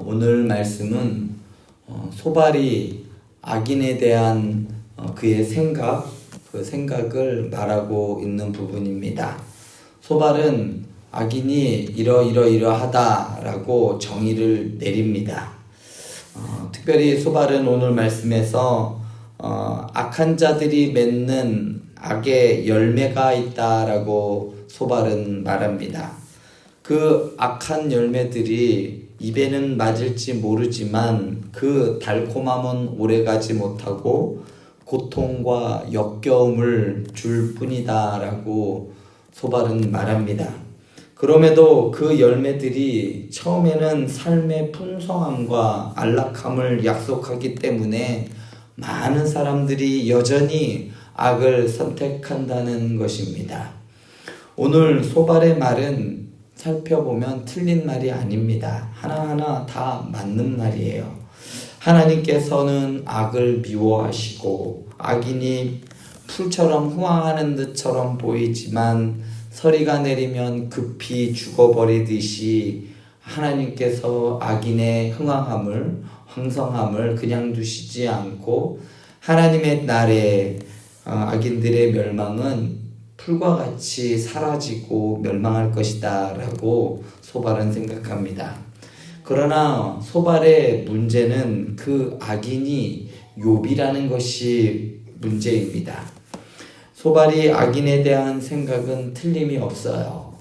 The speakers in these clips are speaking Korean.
오늘 말씀은 소발이 악인에 대한 그의 생각, 그 생각을 말하고 있는 부분입니다. 소발은 악인이 이러하다라고 정의를 내립니다. 특별히 소발은 오늘 말씀에서 악한 자들이 맺는 악의 열매가 있다라고 소발은 말합니다. 그 악한 열매들이 입에는 맞을지 모르지만 그 달콤함은 오래가지 못하고 고통과 역겨움을 줄 뿐이다 라고 소발은 말합니다. 그럼에도 그 열매들이 처음에는 삶의 풍성함과 안락함을 약속하기 때문에 많은 사람들이 여전히 악을 선택한다는 것입니다. 오늘 소발의 말은 살펴보면 틀린 말이 아닙니다. 하나하나 다 맞는 말이에요. 하나님께서는 악을 미워하시고 악인이 풀처럼 후황하는 듯처럼 보이지만 서리가 내리면 급히 죽어버리듯이 하나님께서 악인의 흥황함을, 황성함을 그냥 두시지 않고 하나님의 날에 악인들의 멸망은 풀과 같이 사라지고 멸망할 것이다 라고 소발은 생각합니다. 그러나 소발의 문제는 그 악인이 욥이라는 것이 문제입니다. 소발이 악인에 대한 생각은 틀림이 없어요.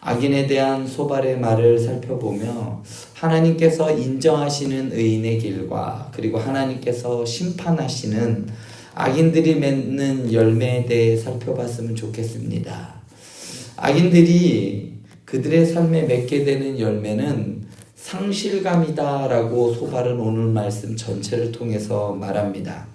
악인에 대한 소발의 말을 살펴보며 하나님께서 인정하시는 의인의 길과 그리고 하나님께서 심판하시는 악인들이 맺는 열매에 대해 살펴봤으면 좋겠습니다. 악인들이 그들의 삶에 맺게 되는 열매는 상실감이다라고 소발은 오늘 말씀 전체를 통해서 말합니다.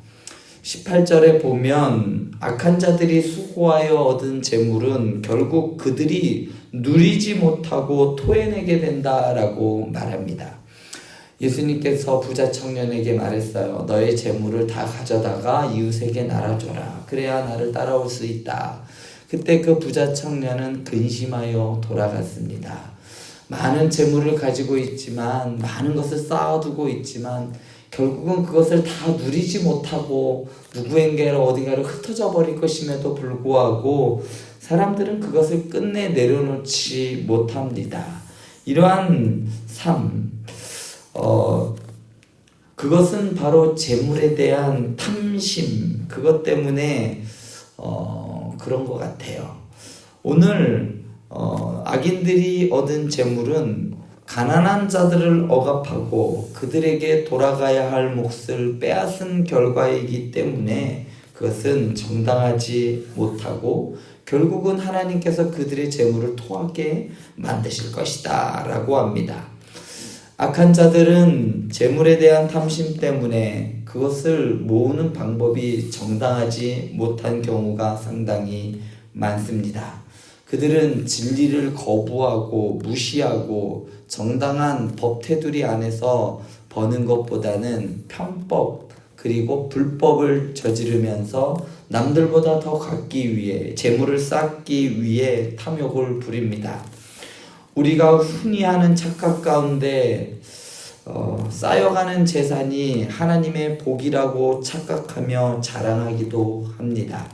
18절에 보면 악한 자들이 수고하여 얻은 재물은 결국 그들이 누리지 못하고 토해내게 된다라고 말합니다. 예수님께서 부자 청년에게 말했어요. 너의 재물을 다 가져다가 이웃에게 나눠줘라. 그래야 나를 따라올 수 있다. 그때 그 부자 청년은 근심하여 돌아갔습니다. 많은 재물을 가지고 있지만 많은 것을 쌓아두고 있지만 결국은 그것을 다 누리지 못하고 누구에게로 어디가로 흩어져 버릴 것임에도 불구하고 사람들은 그것을 끝내 내려놓지 못합니다. 이러한 삶, 그것은 바로 재물에 대한 탐심, 그것 때문에 그런 것 같아요. 오늘 악인들이 얻은 재물은 가난한 자들을 억압하고 그들에게 돌아가야 할 몫을 빼앗은 결과이기 때문에 그것은 정당하지 못하고 결국은 하나님께서 그들의 재물을 토하게 만드실 것이다 라고 합니다. 악한 자들은 재물에 대한 탐심 때문에 그것을 모으는 방법이 정당하지 못한 경우가 상당히 많습니다. 그들은 진리를 거부하고 무시하고 정당한 법 테두리 안에서 버는 것보다는 편법 그리고 불법을 저지르면서 남들보다 더 갖기 위해 재물을 쌓기 위해 탐욕을 부립니다. 우리가 흔히 하는 착각 가운데 쌓여가는 재산이 하나님의 복이라고 착각하며 자랑하기도 합니다.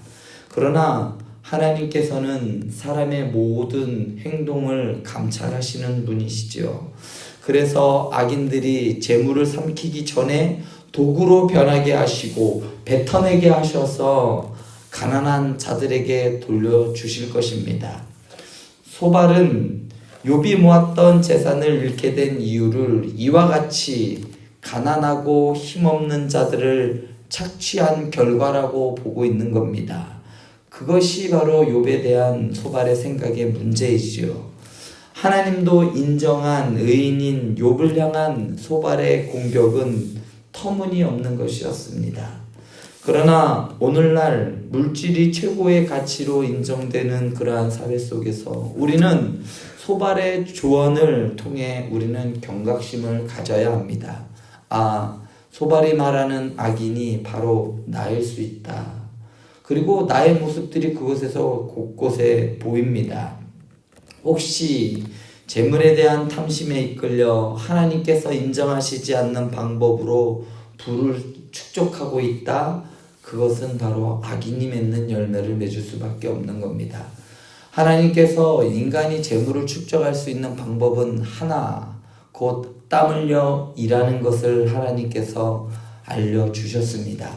그러나 하나님께서는 사람의 모든 행동을 감찰하시는 분이시죠. 그래서 악인들이 재물을 삼키기 전에 도구로 변하게 하시고 뱉어내게 하셔서 가난한 자들에게 돌려주실 것입니다. 소발은 욥이 모았던 재산을 잃게 된 이유를 이와 같이 가난하고 힘없는 자들을 착취한 결과라고 보고 있는 겁니다. 그것이 바로 욥에 대한 소발의 생각의 문제이지요. 하나님도 인정한 의인인 욥을 향한 소발의 공격은 터무니없는 것이었습니다. 그러나 오늘날 물질이 최고의 가치로 인정되는 그러한 사회 속에서 우리는 소발의 조언을 통해 우리는 경각심을 가져야 합니다. 소발이 말하는 악인이 바로 나일 수 있다. 그리고 나의 모습들이 그곳에서 곳곳에 보입니다. 혹시 재물에 대한 탐심에 이끌려 하나님께서 인정하시지 않는 방법으로 부를 축적하고 있다. 그것은 바로 악인이 맺는 열매를 맺을 수밖에 없는 겁니다. 하나님께서 인간이 재물을 축적할 수 있는 방법은 하나, 곧 땀 흘려 일하는 것을 하나님께서 알려주셨습니다.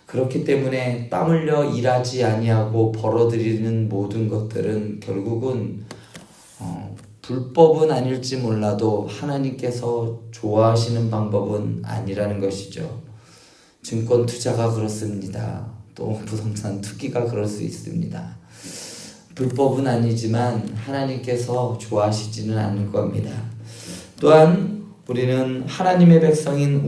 그렇기 때문에 땀 흘려 일하지 아니하고 벌어들이는 모든 것들은 결국은 불법은 아닐지 몰라도 하나님께서 좋아하시는 방법은 아니라는 것이죠. 증권 투자가 그렇습니다. 또 부동산 투기가 그럴 수 있습니다. 불법은 아니지만 하나님께서 좋아하시지는 않을 겁니다. 또한 우리는 하나님의 백성인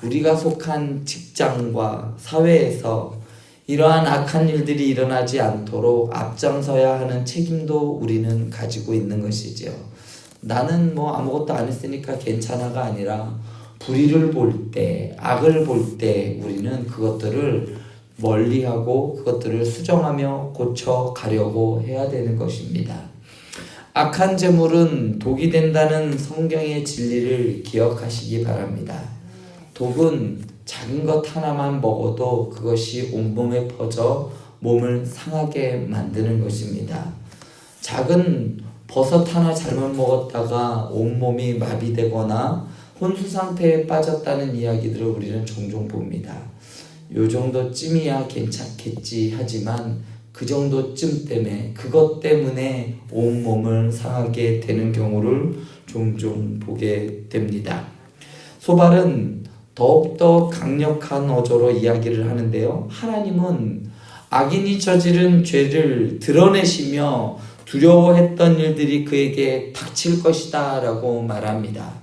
우리가 속한 직장과 사회에서 이러한 악한 일들이 일어나지 않도록 앞장서야 하는 책임도 우리는 가지고 있는 것이지요. 나는 아무것도 안 했으니까 괜찮아가 아니라 불의를 볼 때, 악을 볼 때 우리는 그것들을 멀리하고 그것들을 수정하며 고쳐가려고 해야 되는 것입니다. 악한 재물은 독이 된다는 성경의 진리를 기억하시기 바랍니다. 독은 작은 것 하나만 먹어도 그것이 온몸에 퍼져 몸을 상하게 만드는 것입니다. 작은 버섯 하나 잘못 먹었다가 온몸이 마비되거나 혼수 상태에 빠졌다는 이야기들을 우리는 종종 봅니다. 요 정도쯤이야 괜찮겠지 하지만 그 정도쯤 때문에 그것 때문에 온몸을 상하게 되는 경우를 종종 보게 됩니다. 소발은 더욱더 강력한 어조로 이야기를 하는데요. 하나님은 악인이 저지른 죄를 드러내시며 두려워했던 일들이 그에게 닥칠 것이다 라고 말합니다.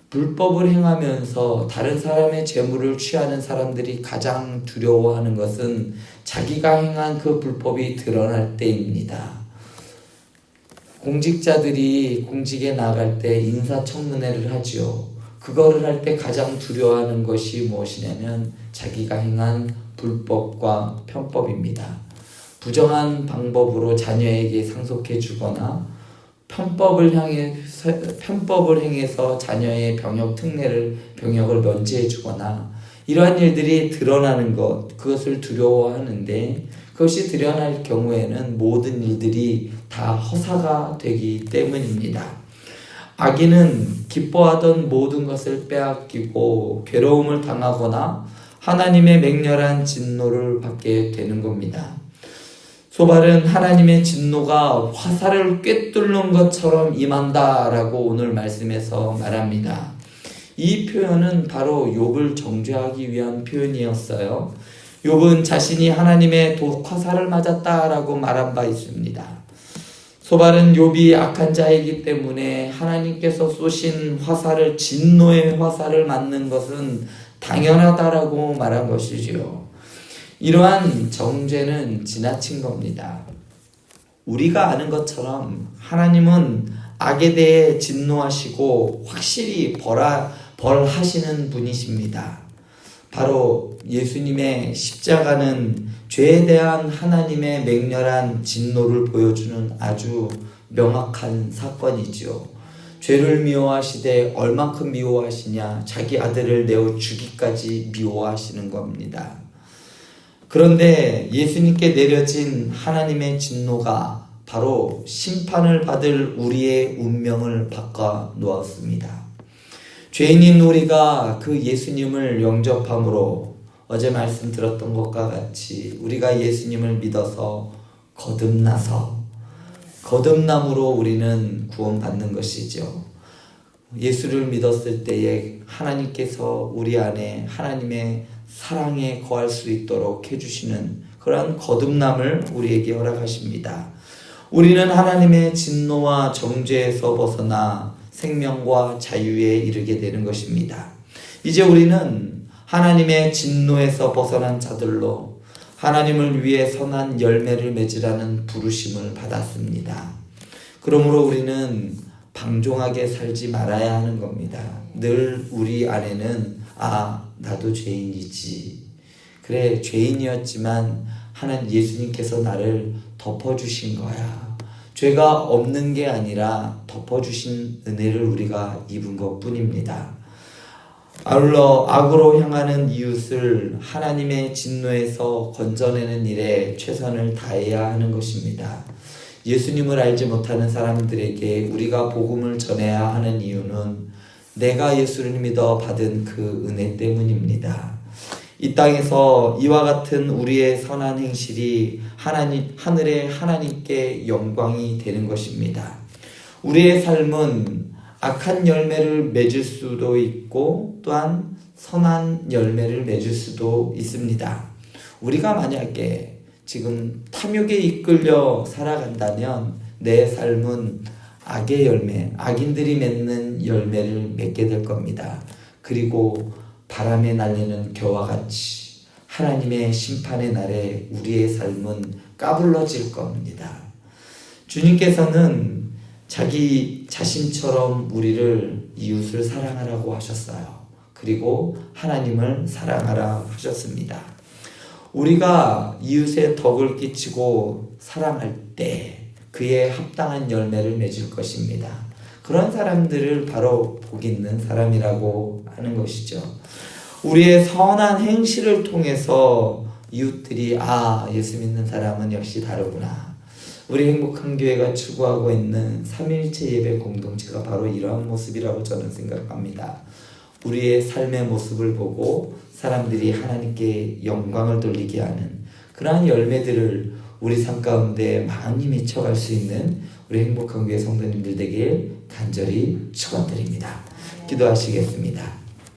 불법을 행하면서 다른 사람의 재물을 취하는 사람들이 가장 두려워하는 것은 자기가 행한 그 불법이 드러날 때입니다. 공직자들이 공직에 나갈 때 인사청문회를 하지요. 그거를 할 때 가장 두려워하는 것이 무엇이냐면 자기가 행한 불법과 편법입니다. 부정한 방법으로 자녀에게 상속해 주거나 편법을 행해서 자녀의 병역을 면제해 주거나 이러한 일들이 드러나는 그것을 두려워하는데 그것이 드러날 경우에는 모든 일들이 다 허사가 되기 때문입니다. 악인은 기뻐하던 모든 것을 빼앗기고 괴로움을 당하거나 하나님의 맹렬한 진노를 받게 되는 겁니다. 소발은 하나님의 진노가 화살을 꿰뚫는 것처럼 임한다라고 오늘 말씀에서 말합니다. 이 표현은 바로 욥을 정죄하기 위한 표현이었어요. 욥은 자신이 하나님의 화살을 맞았다라고 말한 바 있습니다. 소발은 욥이 악한 자이기 때문에 하나님께서 쏘신 진노의 화살을 맞는 것은 당연하다라고 말한 것이지요. 이러한 정죄는 지나친 겁니다. 우리가 아는 것처럼 하나님은 악에 대해 진노하시고 확실히 벌하시는 분이십니다. 바로 예수님의 십자가는 죄에 대한 하나님의 맹렬한 진노를 보여주는 아주 명확한 사건이죠. 죄를 미워하시되 얼만큼 미워하시냐? 자기 아들을 내어 주기까지 미워하시는 겁니다. 그런데 예수님께 내려진 하나님의 진노가 바로 심판을 받을 우리의 운명을 바꿔 놓았습니다. 죄인인 우리가 그 예수님을 영접함으로 어제 말씀 들었던 것과 같이 우리가 예수님을 믿어서 거듭남으로 우리는 구원받는 것이죠. 예수를 믿었을 때에 하나님께서 우리 안에 하나님의 사랑에 거할 수 있도록 해주시는 그러한 거듭남을 우리에게 허락하십니다. 우리는 하나님의 진노와 정죄에서 벗어나 생명과 자유에 이르게 되는 것입니다. 이제 우리는 하나님의 진노에서 벗어난 자들로 하나님을 위해 선한 열매를 맺으라는 부르심을 받았습니다. 그러므로 우리는 방종하게 살지 말아야 하는 겁니다. 늘 우리 안에는 나도 죄인이지. 그래, 죄인이었지만 하나님 예수님께서 나를 덮어주신 거야. 죄가 없는 게 아니라 덮어주신 은혜를 우리가 입은 것 뿐입니다. 아울러 악으로 향하는 이웃을 하나님의 진노에서 건져내는 일에 최선을 다해야 하는 것입니다. 예수님을 알지 못하는 사람들에게 우리가 복음을 전해야 하는 이유는 내가 예수를 믿어 받은 그 은혜 때문입니다. 이 땅에서 이와 같은 우리의 선한 행실이 하늘의 하나님께 영광이 되는 것입니다. 우리의 삶은 악한 열매를 맺을 수도 있고 또한 선한 열매를 맺을 수도 있습니다. 우리가 만약에 지금 탐욕에 이끌려 살아간다면 내 삶은 악의 열매, 악인들이 맺는 열매를 맺게 될 겁니다. 그리고 바람에 날리는 겨와 같이 하나님의 심판의 날에 우리의 삶은 까불러질 겁니다. 주님께서는 자기 자신처럼 우리를 이웃을 사랑하라고 하셨어요. 그리고 하나님을 사랑하라 하셨습니다. 우리가 이웃의 덕을 끼치고 사랑할 때 그에 합당한 열매를 맺을 것입니다. 그런 사람들을 바로 복 있는 사람이라고 하는 것이죠. 우리의 선한 행실을 통해서 이웃들이 예수 믿는 사람은 역시 다르구나. 우리 행복한 교회가 추구하고 있는 삼위일체 예배 공동체가 바로 이러한 모습이라고 저는 생각합니다. 우리의 삶의 모습을 보고 사람들이 하나님께 영광을 돌리게 하는 그러한 열매들을 우리 삶 가운데 많이 맺혀갈 수 있는 우리 행복한 교회 성도님들 되길 간절히 축원드립니다. 기도하시겠습니다.